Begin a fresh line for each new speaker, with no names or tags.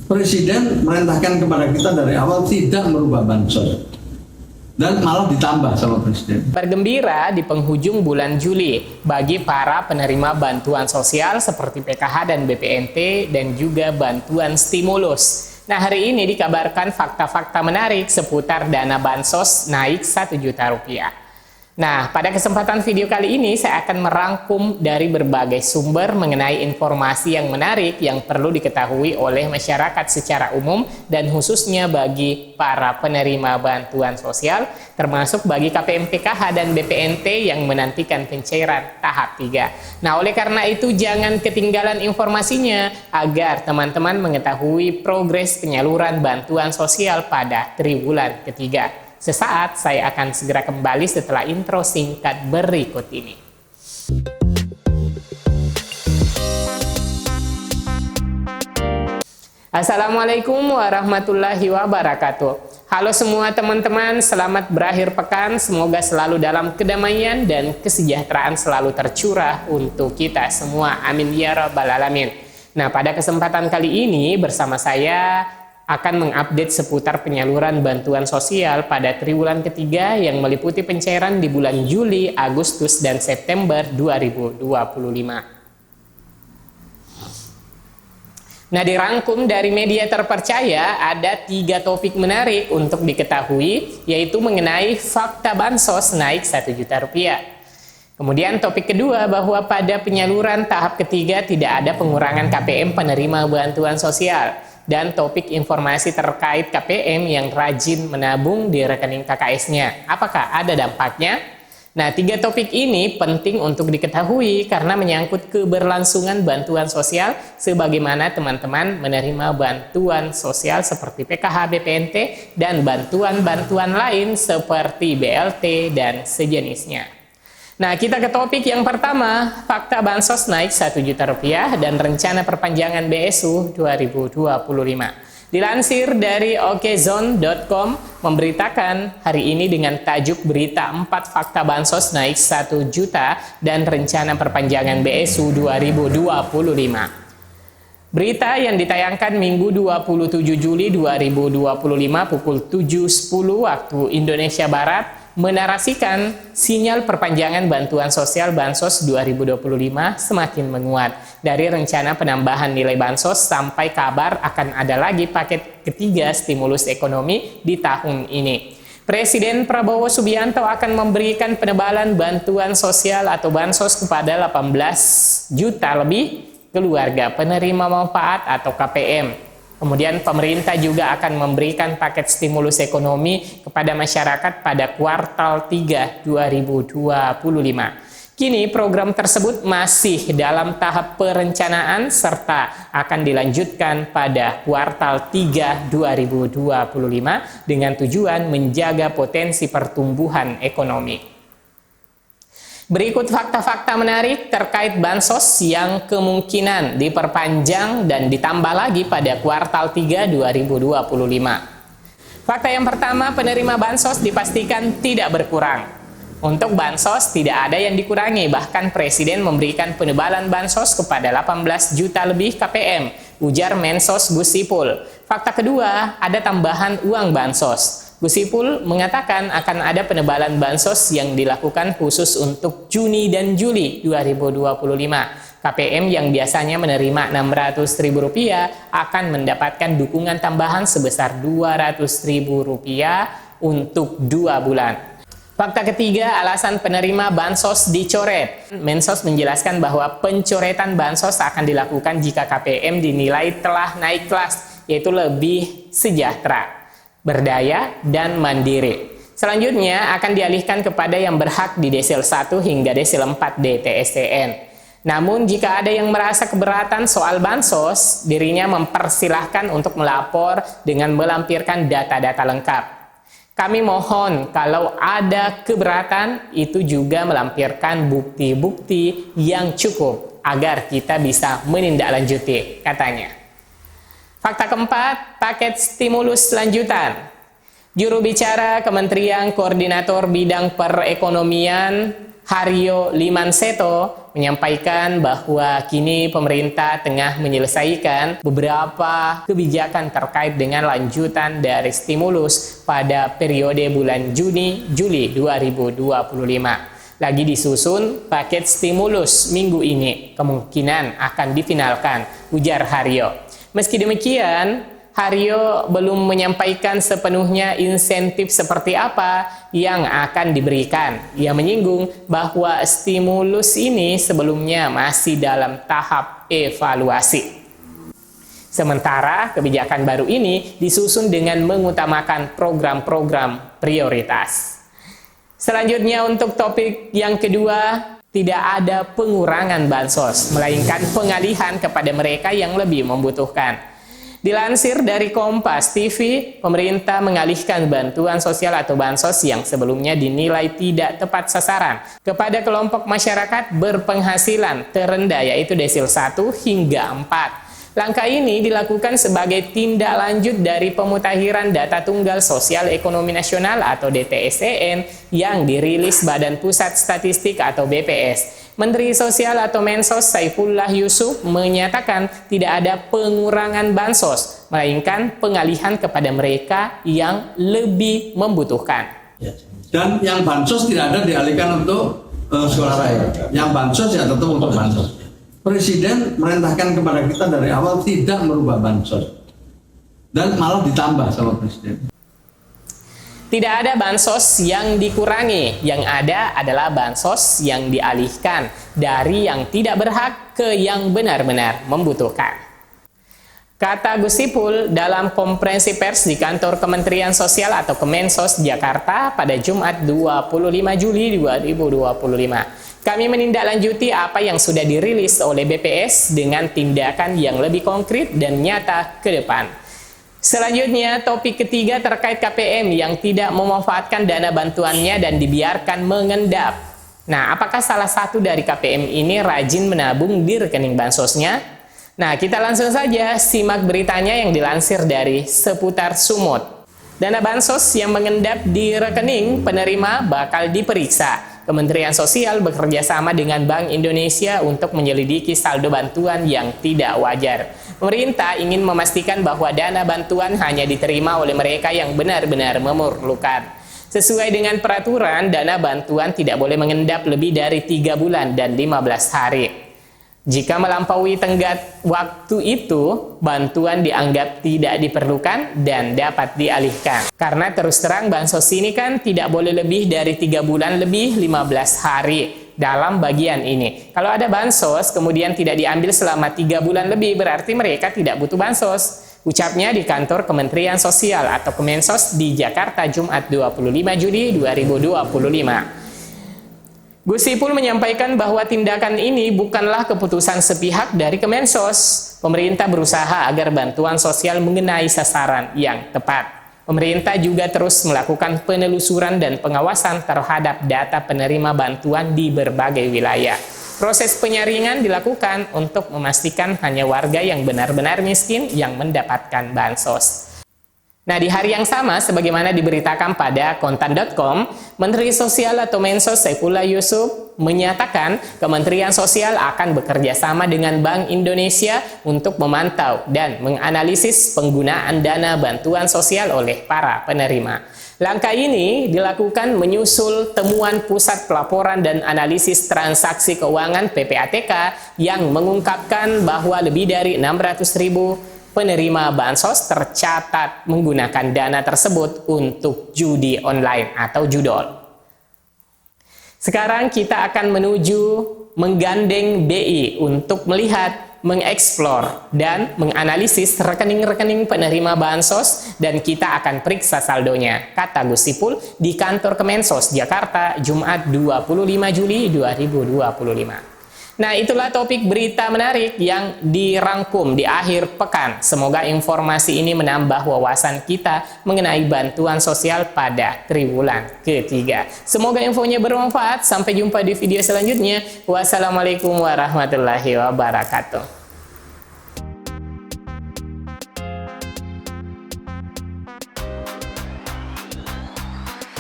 Presiden merintahkan kepada kita dari awal tidak merubah bansos dan malah ditambah sama Presiden.
Bergembira di penghujung bulan Juli bagi para penerima bantuan sosial seperti PKH dan BPNT dan juga bantuan stimulus. Nah, hari ini dikabarkan fakta-fakta menarik seputar dana bansos naik 1 juta rupiah. Nah, pada kesempatan video kali ini saya akan merangkum dari berbagai sumber mengenai informasi yang menarik yang perlu diketahui oleh masyarakat secara umum dan khususnya bagi para penerima bantuan sosial, termasuk bagi KPM PKH dan BPNT yang menantikan pencairan tahap 3. Nah, oleh karena itu jangan ketinggalan informasinya agar teman-teman mengetahui progres penyaluran bantuan sosial pada triwulan ketiga. Sesaat saya akan segera kembali setelah intro singkat berikut ini. Assalamualaikum warahmatullahi wabarakatuh. Halo semua teman-teman, selamat berakhir pekan. Semoga selalu dalam kedamaian dan kesejahteraan selalu tercurah untuk kita semua. Amin ya rabbal alamin. Nah, pada kesempatan kali ini bersama saya akan mengupdate seputar penyaluran bantuan sosial pada triwulan ketiga yang meliputi pencairan di bulan Juli, Agustus, dan September 2025. Nah, dirangkum dari media terpercaya ada 3 topik menarik untuk diketahui, yaitu mengenai fakta bansos naik 1 juta rupiah. Kemudian topik kedua bahwa pada penyaluran tahap ketiga tidak ada pengurangan KPM penerima bantuan sosial. Dan topik informasi terkait KPM yang rajin menabung di rekening KKS-nya. Apakah ada dampaknya? Nah, 3 topik ini penting untuk diketahui karena menyangkut keberlangsungan bantuan sosial sebagaimana teman-teman menerima bantuan sosial seperti PKH, BPNT, dan bantuan-bantuan lain seperti BLT dan sejenisnya. Nah, kita ke topik yang pertama, fakta bansos naik 1 juta rupiah dan rencana perpanjangan BSU 2025. Dilansir dari okezone.com memberitakan hari ini dengan tajuk berita 4 fakta bansos naik 1 juta dan rencana perpanjangan BSU 2025. Berita yang ditayangkan Minggu 27 Juli 2025 pukul 7.10 waktu Indonesia Barat menarasikan sinyal perpanjangan bantuan sosial Bansos 2025 semakin menguat. Dari rencana penambahan nilai Bansos sampai kabar akan ada lagi paket ketiga stimulus ekonomi di tahun ini. Presiden Prabowo Subianto akan memberikan penebalan bantuan sosial atau Bansos kepada 18 juta lebih keluarga penerima manfaat atau KPM. Kemudian pemerintah juga akan memberikan paket stimulus ekonomi kepada masyarakat pada kuartal 3 2025. Kini program tersebut masih dalam tahap perencanaan serta akan dilanjutkan pada kuartal 3 2025 dengan tujuan menjaga potensi pertumbuhan ekonomi. Berikut fakta-fakta menarik terkait Bansos yang kemungkinan diperpanjang dan ditambah lagi pada kuartal 3 2025. Fakta yang pertama, penerima Bansos dipastikan tidak berkurang. Untuk Bansos tidak ada yang dikurangi, bahkan Presiden memberikan penebalan Bansos kepada 18 juta lebih KPM, ujar Mensos Gus Ipul. Fakta kedua, ada tambahan uang Bansos. Gus Ipul mengatakan akan ada penebalan Bansos yang dilakukan khusus untuk Juni dan Juli 2025. KPM yang biasanya menerima Rp600.000 akan mendapatkan dukungan tambahan sebesar Rp200.000 untuk 2 bulan. Fakta ketiga, alasan penerima Bansos dicoret. Mensos menjelaskan bahwa pencoretan Bansos akan dilakukan jika KPM dinilai telah naik kelas, yaitu lebih sejahtera, berdaya, dan mandiri. Selanjutnya akan dialihkan kepada yang berhak di desil 1 hingga desil 4 DTSTN. Namun jika ada yang merasa keberatan soal Bansos, dirinya mempersilahkan untuk melapor dengan melampirkan data-data lengkap. Kami mohon kalau ada keberatan itu juga melampirkan bukti-bukti yang cukup agar kita bisa menindaklanjuti, katanya. Fakta keempat, paket stimulus lanjutan. Juru bicara Kementerian Koordinator Bidang Perekonomian Haryo Limanseto menyampaikan bahwa kini pemerintah tengah menyelesaikan beberapa kebijakan terkait dengan lanjutan dari stimulus pada periode bulan Juni-Juli 2025. Lagi disusun paket stimulus minggu ini, kemungkinan akan difinalkan, ujar Haryo. Meski demikian, Haryo belum menyampaikan sepenuhnya insentif seperti apa yang akan diberikan. Ia menyinggung bahwa stimulus ini sebelumnya masih dalam tahap evaluasi. Sementara kebijakan baru ini disusun dengan mengutamakan program-program prioritas. Selanjutnya untuk topik yang kedua, tidak ada pengurangan bansos, melainkan pengalihan kepada mereka yang lebih membutuhkan. Dilansir dari Kompas TV, pemerintah mengalihkan bantuan sosial atau bansos yang sebelumnya dinilai tidak tepat sasaran kepada kelompok masyarakat berpenghasilan terendah yaitu desil 1 hingga 4. Langkah ini dilakukan sebagai tindak lanjut dari pemutakhiran data tunggal sosial ekonomi nasional atau DTSEN yang dirilis Badan Pusat Statistik atau BPS. Menteri Sosial atau Mensos Saifullah Yusuf menyatakan tidak ada pengurangan bansos, melainkan pengalihan kepada mereka yang lebih membutuhkan.
Dan yang bansos tidak ada dialihkan untuk sekolah rakyat. Yang bansos ya tetap untuk bansos. Presiden merintahkan kepada kita dari awal tidak merubah bansos. Dan malah ditambah sama Presiden.
Tidak ada bansos yang dikurangi, yang ada adalah bansos yang dialihkan dari yang tidak berhak ke yang benar-benar membutuhkan. Kata Gus Ipul dalam konferensi pers di kantor Kementerian Sosial atau Kemensos Jakarta pada Jumat 25 Juli 2025. Kami menindaklanjuti apa yang sudah dirilis oleh BPS dengan tindakan yang lebih konkret dan nyata ke depan. Selanjutnya, topik ketiga terkait KPM yang tidak memanfaatkan dana bantuannya dan dibiarkan mengendap. Nah, apakah salah satu dari KPM ini rajin menabung di rekening bansosnya? Nah, kita langsung saja simak beritanya yang dilansir dari Seputar Sumut. Dana bansos yang mengendap di rekening penerima bakal diperiksa. Kementerian Sosial bekerja sama dengan Bank Indonesia untuk menyelidiki saldo bantuan yang tidak wajar. Pemerintah ingin memastikan bahwa dana bantuan hanya diterima oleh mereka yang benar-benar memerlukan. Sesuai dengan peraturan, dana bantuan tidak boleh mengendap lebih dari 3 bulan dan 15 hari. Jika melampaui tenggat waktu itu, bantuan dianggap tidak diperlukan dan dapat dialihkan. Karena terus terang bansos ini kan tidak boleh lebih dari 3 bulan lebih 15 hari dalam bagian ini. Kalau ada bansos kemudian tidak diambil selama 3 bulan lebih, berarti mereka tidak butuh bansos. Ucapnya di kantor Kementerian Sosial atau Kemensos di Jakarta Jumat 25 Juli 2025. Gus Ipul menyampaikan bahwa tindakan ini bukanlah keputusan sepihak dari Kemensos. Pemerintah berusaha agar bantuan sosial mengenai sasaran yang tepat. Pemerintah juga terus melakukan penelusuran dan pengawasan terhadap data penerima bantuan di berbagai wilayah. Proses penyaringan dilakukan untuk memastikan hanya warga yang benar-benar miskin yang mendapatkan bansos. Nah, di hari yang sama, sebagaimana diberitakan pada kontan.com, Menteri Sosial atau Mensos Saifullah Yusuf menyatakan Kementerian Sosial akan bekerja sama dengan Bank Indonesia untuk memantau dan menganalisis penggunaan dana bantuan sosial oleh para penerima. Langkah ini dilakukan menyusul temuan Pusat Pelaporan dan Analisis Transaksi Keuangan PPATK yang mengungkapkan bahwa lebih dari 600.000 penerima bansos tercatat menggunakan dana tersebut untuk judi online atau judol. Sekarang kita akan menuju menggandeng BI untuk melihat, mengeksplor, dan menganalisis rekening-rekening penerima bansos dan kita akan periksa saldonya, kata Gus Ipul di kantor Kemensos Jakarta Jumat 25 Juli 2025. Nah, itulah topik berita menarik yang dirangkum di akhir pekan. Semoga informasi ini menambah wawasan kita mengenai bantuan sosial pada triwulan ketiga. Semoga infonya bermanfaat. Sampai jumpa di video selanjutnya. Wassalamualaikum warahmatullahi wabarakatuh.